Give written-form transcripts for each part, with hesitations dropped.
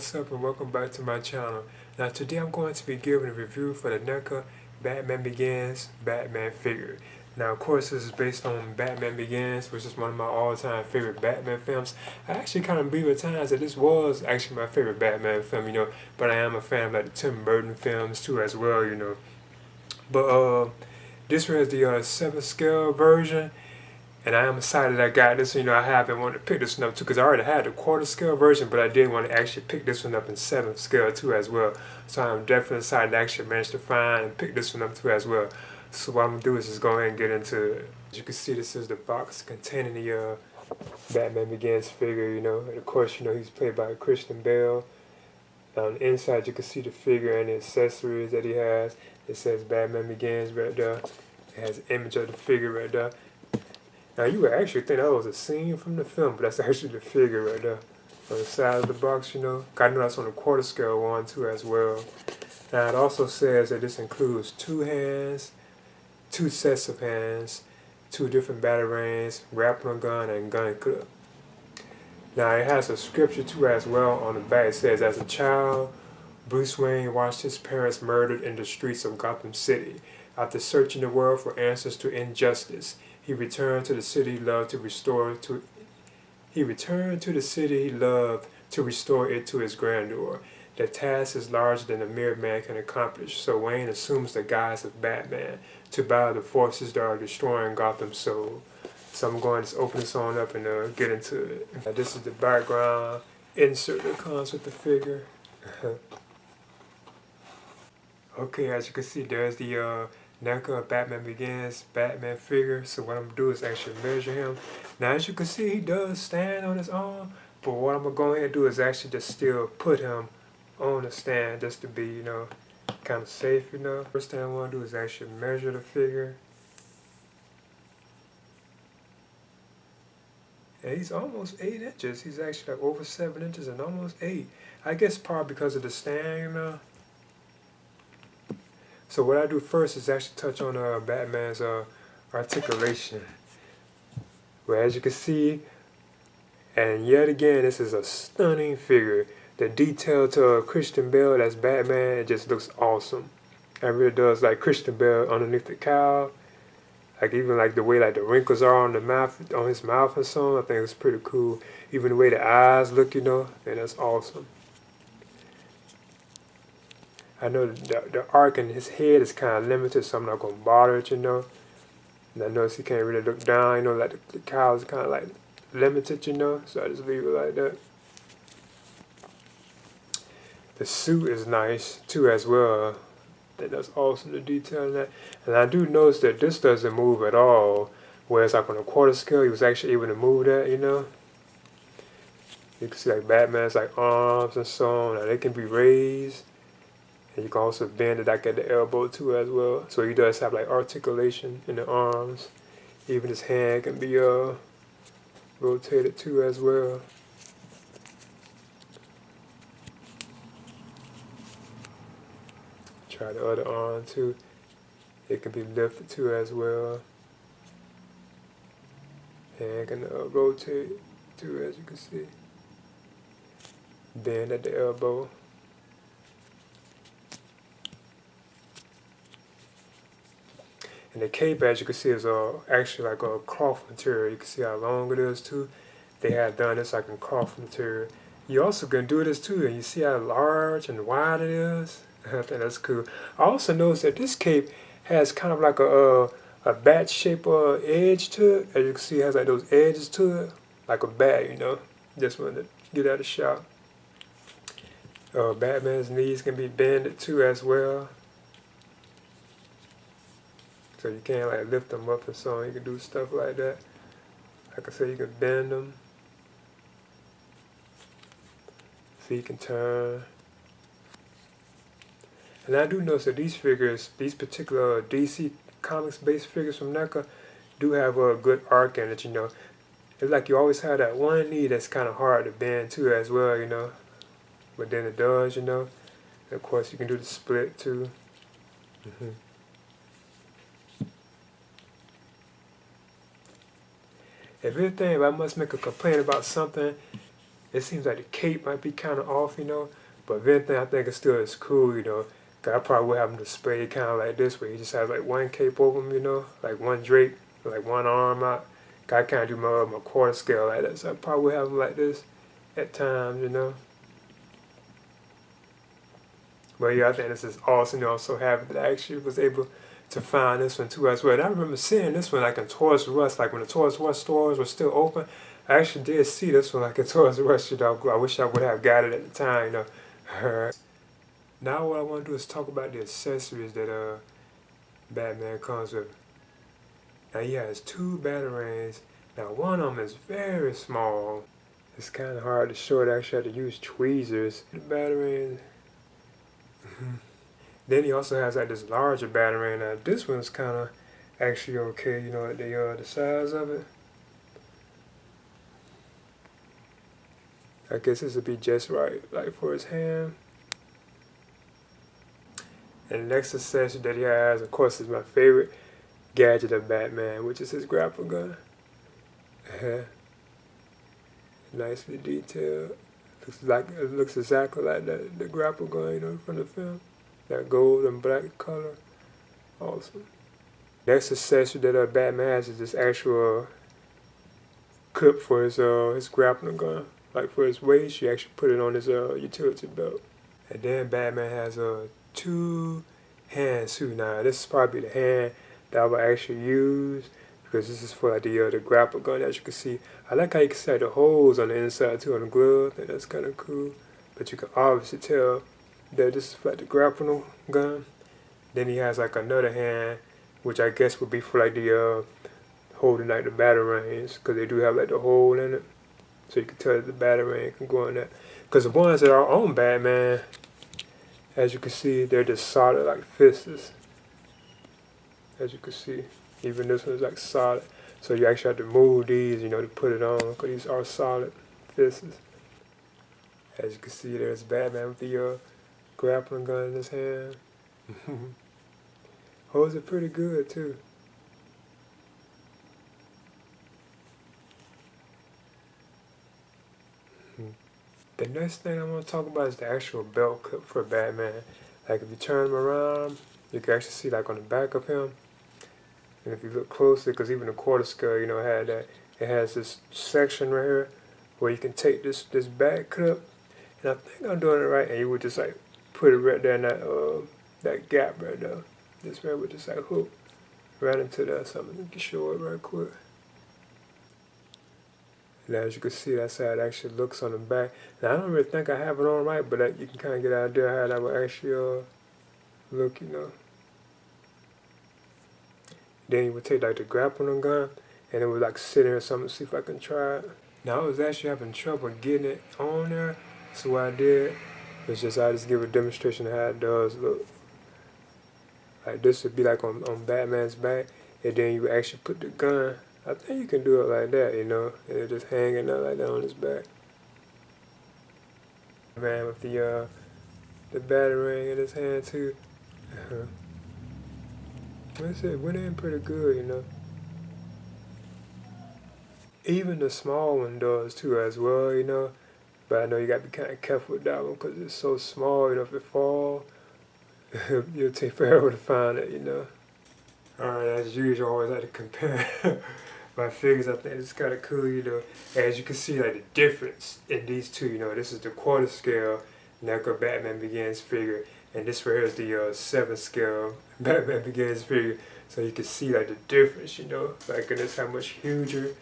what's up and welcome back to my channel. Now today I'm going to be giving a review for the NECA Batman Begins Batman figure. Now of course this is based on Batman Begins, which is one of my all-time favorite Batman films. I actually kind of believe at times that this was actually my favorite Batman film, but I am a fan of like the Tim Burton films too as well, But this one is the 7th scale version. And I am excited I got this. I have been wanting to pick this one up too because I already had the quarter scale version, but I did want to actually pick this one up in 7th scale too as well. So I'm definitely excited to actually manage to find and pick this one up too as well. So what I'm going to do is just go ahead and get into it. As you can see, this is the box containing the Batman Begins figure, And of course, he's played by Christian Bale. On the inside, you can see the figure and the accessories that he has. It says Batman Begins right there. It has an image of the figure right there. Now you would actually think that was a scene from the film, but that's actually the figure right there on the side of the box, I know that's on the quarter scale one too as well. Now it also says that this includes 2 hands, 2 sets of hands, 2 different batarangs, grappling gun, and gun clip. Now it has a scripture too as well on the back. It says, as a child, Bruce Wayne watched his parents murdered in the streets of Gotham City. After searching the world for answers to injustice, he returned to the city he loved to restore it to its grandeur. The task is larger than a mere man can accomplish, so Wayne assumes the guise of Batman to battle the forces that are destroying Gotham's soul. So I'm going to open this on up and get into it. Now, this is the background insert that comes with the figure. Okay, as you can see, there's the NECA Batman Begins Batman figure. So what I'm going to do is actually measure him. Now as you can see, he does stand on his arm, but what I'm going to go ahead and do is actually just still put him on the stand just to be, kind of safe, First thing I want to do is actually measure the figure. And he's almost 8 inches. He's actually like over 7 inches and almost 8. I guess probably because of the stand, So what I do first is actually touch on Batman's articulation. Well, as you can see, and yet again, this is a stunning figure. The detail to Christian Bale, that's Batman, it just looks awesome. It really does, like Christian Bale underneath the cowl. Like even like the way like the wrinkles are on the mouth, on his mouth and so on, I think it's pretty cool. Even the way the eyes look, and that's awesome. I know the arc in his head is kind of limited, so I'm not going to bother it, And I notice he can't really look down, like the cowl is kind of like limited, So I just leave it like that. The suit is nice too as well. That's awesome, the detail in that. And I do notice that this doesn't move at all, whereas like on a quarter scale, he was actually able to move that, You can see like Batman's like arms and so on, and they can be raised. And you can also bend it like at the elbow too as well. So he does have like articulation in the arms. Even his hand can be rotated too as well. Try the other arm too. It can be lifted too as well. Hand can rotate too, as you can see. Bend at the elbow. And the cape, as you can see, is actually like a cloth material. You can see how long it is too. They have done this like in cloth material. You also can do this too, and you see how large and wide it is. I think that's cool. I also noticed that this cape has kind of like a bat shape edge to it. As you can see, it has like those edges to it, like a bat. Just wanted to get out of shot. Batman's knees can be bended too as well. So you can't like lift them up and so on. You can do stuff like that. Like I said, you can bend them. Feet can turn. And I do notice that these figures, these particular DC Comics based figures from NECA, do have a good arc in it, It's like you always have that one knee that's kind of hard to bend too as well, But then it does, And of course you can do the split too. If I must make a complaint about something, It seems like the cape might be kind of off, you know, but if anything, I think it still is cool, you know. 'Cause I probably would have him displayed kind of like this, where he just has like one cape over him, you know, like one drape, like one arm out. 'Cause I can't do my quarter scale like that, so I probably would have him like this at times, you know. But yeah, I think this is awesome. You know, I'm so happy that I actually was able to find this one too as well. And I remember seeing this one like in Toys R Us, like when the Toys R Us stores were still open. I actually did see this one like in Toys R Us, you know. I wish I would have got it at the time, you know. Now what I want to do is talk about the accessories that Batman comes with. Now he has two batarangs. Now one of them is very small. It's kind of hard to show it. I actually had to use tweezers. The batarang. Then he also has like this larger batarang. Now this one's kind of actually okay, you know, the size of it. I guess this would be just right, like for his hand. And the next accessory that he has, of course, is my favorite gadget of Batman, which is his grapple gun. Nicely detailed. It looks exactly like the grapple gun, you know, from the film. That gold and black color. Awesome. Next accessory that Batman has is this actual clip for his grappling gun. Like for his waist, you actually put it on his utility belt. And then Batman has two hands too. Now this is probably the hand that I will actually use because this is for like the grapple gun, as you can see. I like how you can see the holes on the inside too on the glove. I think that's kind of cool. But you can obviously tell that this is like the grappling gun. Then he has like another hand, which I guess would be for like the holding like the batarangs, because they do have like the hole in it. So you can tell that the batarang can go in there. Because the ones that are on Batman, as you can see, they're just solid like fists. As you can see, even this one's like solid. So you actually have to move these, you know, to put it on, because these are solid fists. As you can see, there's Batman with the grappling gun in his hand. Holds it pretty good too. The next thing I want to talk about is the actual belt clip for Batman. Like if you turn him around, you can actually see like on the back of him. And if you look closer, because even the quarter scale, you know, had that. It has this section right here where you can take this back clip. And I think I'm doing it right. And you would just like put it right there in that gap right there. This right would just like hook right into that. Something you can show it right quick. And as you can see, that's how it actually looks on the back. Now, I don't really think I have it on right, but you can kind of get an idea how that would actually look, you know. Then you would take like the grappling gun, and it would like sit there or something to see if I can try it. Now, I was actually having trouble getting it on there, so what I did was I just give a demonstration of how it does look. Like this would be like on Batman's back, and then you would actually put the gun. I think you can do it like that, you know, and it just hanging out like that on his back. Man, with the batarang in his hand too. Like I said, went in pretty good, you know. Even the small one does too as well, you know. But I know you got to be kind of careful with that one because it's so small, you know, if it falls, you'll take forever to find it, you know. Alright, as usual, I always like to compare my figures. I think it's kind of cool, you know. As you can see, like the difference in these two, you know, this is the quarter scale NECA Batman Begins figure, and this right here is the 7 scale Batman Begins figure. So you can see like the difference, you know, like, and this how much huger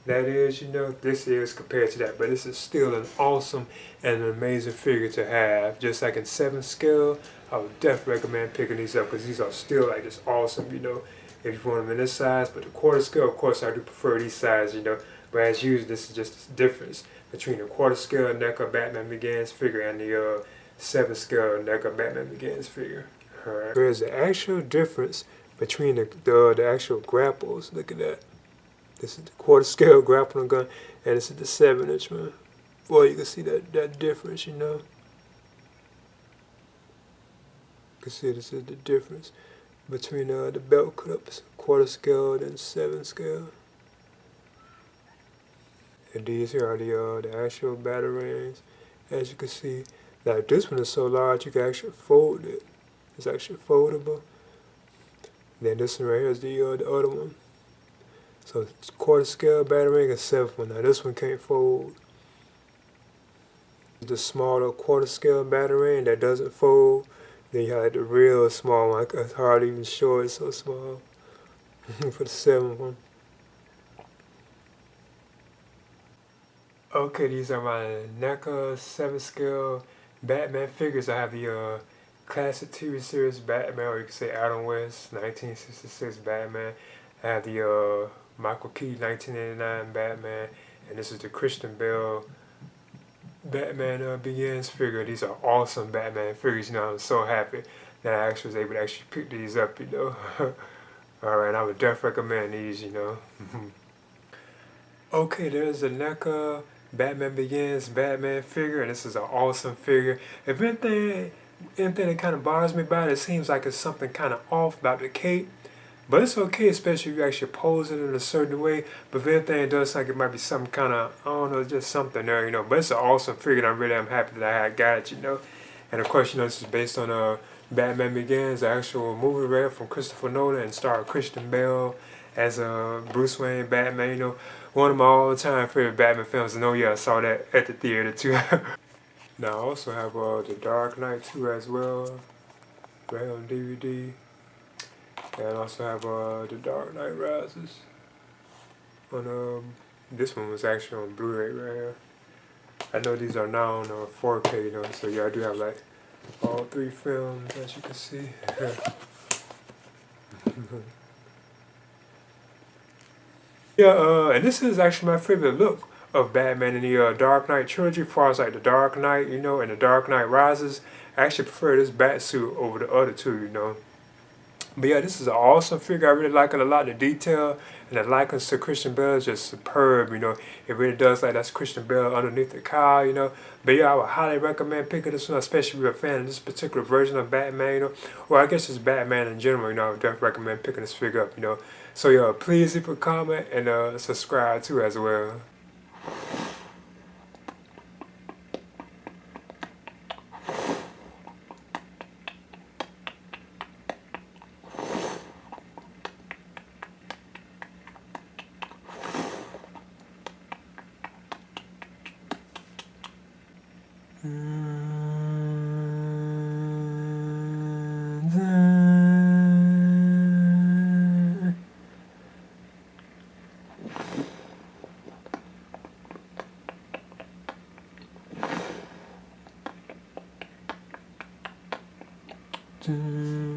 that is, you know. This is compared to that, but this is still an awesome and an amazing figure to have. Just like in 7 scale, I would definitely recommend picking these up because these are still like just awesome, you know, if you want them in this size. But the quarter scale, of course, I do prefer these sizes, you know. But as usual, this is just the difference between the quarter scale NECA Batman Begins figure and the 7 scale NECA Batman Begins figure. Alright. There's the actual difference between the actual grapples. Look at that. This is the quarter scale grappling gun, and this is the 7-inch one. Boy, you can see that difference, you know. You can see this is the difference between the belt clips, quarter scale and 7 scale. And these here are the actual batarangs, as you can see. Now this one is so large you can actually fold it. It's actually foldable. Then this one right here is the other one. So it's quarter scale batarang and 7th one. Now this one can't fold. The smaller quarter scale batarang that doesn't fold. Then you have the real small one. I can hardly even show it, so small. For the 7th one. Okay, these are my NECA 7 scale Batman figures. I have the classic TV series Batman, or you can say Adam West 1966 Batman. I have the Michael Keaton 1989 Batman, and this is the Christian Bale Batman Begins figure. These are awesome Batman figures. You know, I'm so happy that I actually was able to actually pick these up. You know, all right, I would definitely recommend these. You know. Okay, there's the NECA Batman Begins Batman figure, and this is an awesome figure. If anything that kind of bothers me about it, it seems like it's something kind of off about the cape. But it's okay, especially if you actually pose it in a certain way. But if anything, it does like it might be some kind of, I don't know, just something there, you know. But it's an awesome figure, and I'm happy that I had got it, you know. And of course, you know, this is based on Batman Begins, the actual movie right from Christopher Nolan, and starred Christian Bale as Bruce Wayne Batman, you know. One of my all-time favorite Batman films. I know I saw that at the theater too. Now I also have The Dark Knight too as well, right on DVD. And I also have The Dark Knight Rises. This one was actually on Blu-ray right here. I know these are now on 4K, you know, so yeah, I do have like all 3 films, as you can see. Yeah, and this is actually my favorite look of Batman in the Dark Knight trilogy, as far as like the Dark Knight, you know, and the Dark Knight Rises. I actually prefer this bat suit over the other two, you know. But yeah, this is an awesome figure. I really like it a lot. The detail and the likeness to Christian Bale is just superb, you know. It really does like that's Christian Bale underneath the cowl, you know. But yeah, I would highly recommend picking this one, especially if you're a fan of this particular version of Batman, you know. Or I guess just Batman in general, you know. I would definitely recommend picking this figure up, you know. So yeah, please leave a comment and subscribe too as well. Dun.